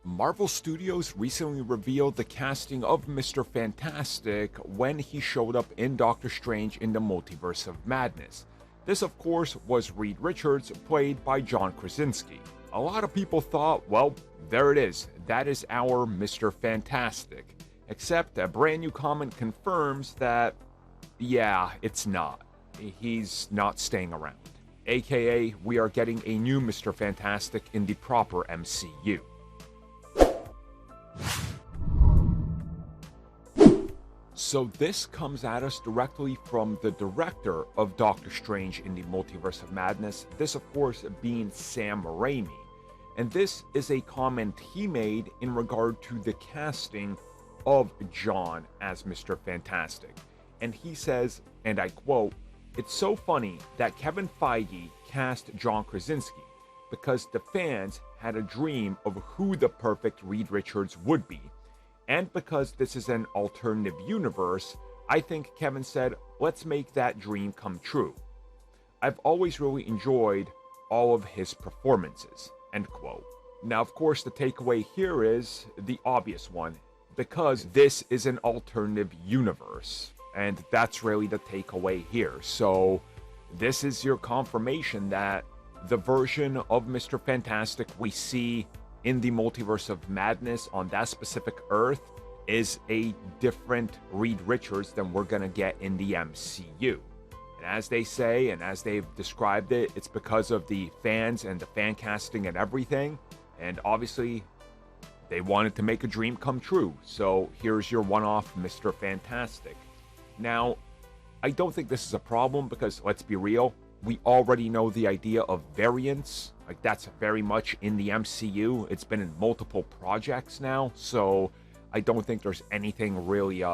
Marvel Studios recently revealed the casting of Mr. Fantastic when he showed up in Doctor Strange in the Multiverse of Madness. This, of course, was Reed Richards, played by John Krasinski. A lot of people thought, well, there it is. That is our Mr. Fantastic. Except a brand new comment confirms that, yeah, it's not. He's not staying around. AKA, we are getting a new Mr. Fantastic in the proper MCU. So this comes at us directly from the director of Doctor Strange in the Multiverse of Madness, this of course being Sam Raimi. And this is a comment he made in regard to the casting of John as Mr. Fantastic. And he says, and I quote, "It's so funny that Kevin Feige cast John Krasinski because the fans had a dream of who the perfect Reed Richards would be. And because this is an alternative universe, I think Kevin said, let's make that dream come true. I've always really enjoyed all of his performances," end quote. Now, of course, the takeaway here is the obvious one, because this is an alternative universe. And that's really the takeaway here. So this is your confirmation that the version of Mr. Fantastic we see in the Multiverse of Madness on that specific Earth is a different Reed Richards than we're gonna get in the MCU. And as they say, and as they've described it, it's because of the fans and the fan casting and everything. And obviously, they wanted to make a dream come true. So here's your one-off Mr. Fantastic. Now, I don't think this is a problem because, let's be real, we already know the idea of variants. Like, that's very much in the MCU. It's been in multiple projects now, so I don't think there's anything really,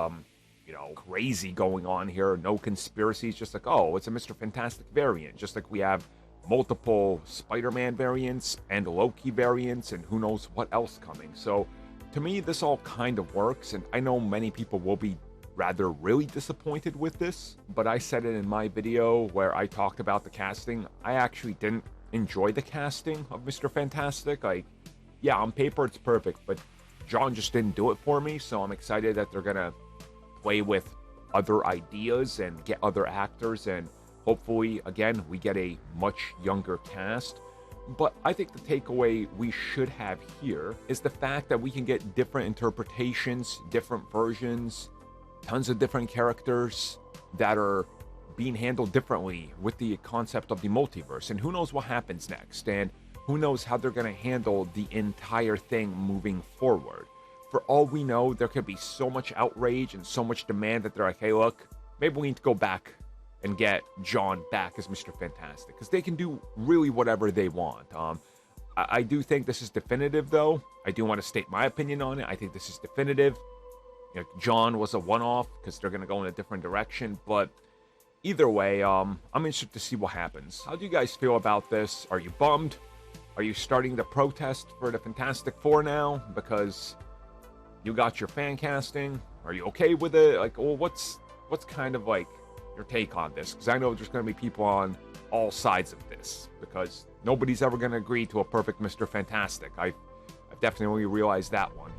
crazy going on here. No conspiracies, just like, oh, it's a Mr. Fantastic variant. Just like we have multiple Spider-Man variants and Loki variants and who knows what else coming. So, to me, this all kind of works, and I know many people will be rather really disappointed with this, but I said it in my video where I talked about the casting. I actually didn't enjoy the casting of Mr. Fantastic. Like, yeah, on paper it's perfect, but John just didn't do it for me, so I'm excited that they're gonna play with other ideas and get other actors, and hopefully, again, we get a much younger cast. But I think the takeaway we should have here is the fact that we can get different interpretations, different versions, tons of different characters that are being handled differently with the concept of the multiverse. And who knows what happens next, and who knows how they're going to handle the entire thing moving forward. For all we know, there could be so much outrage and so much demand that they're like, hey, look, maybe we need to go back and get John back as Mr. Fantastic, because they can do really whatever they want. I do think this is definitive, though. I do want to state my opinion on it. I think this is definitive. You know, John was a one-off because they're going to go in a different direction, but either way, I'm interested to see what happens. How do you guys feel about this? Are you bummed? Are you starting to protest for the Fantastic Four now because you got your fan casting? Are you okay with it? Like, well, what's kind of like your take on this? Because I know there's going to be people on all sides of this, because nobody's ever going to agree to a perfect Mr. Fantastic. I've definitely realized that one.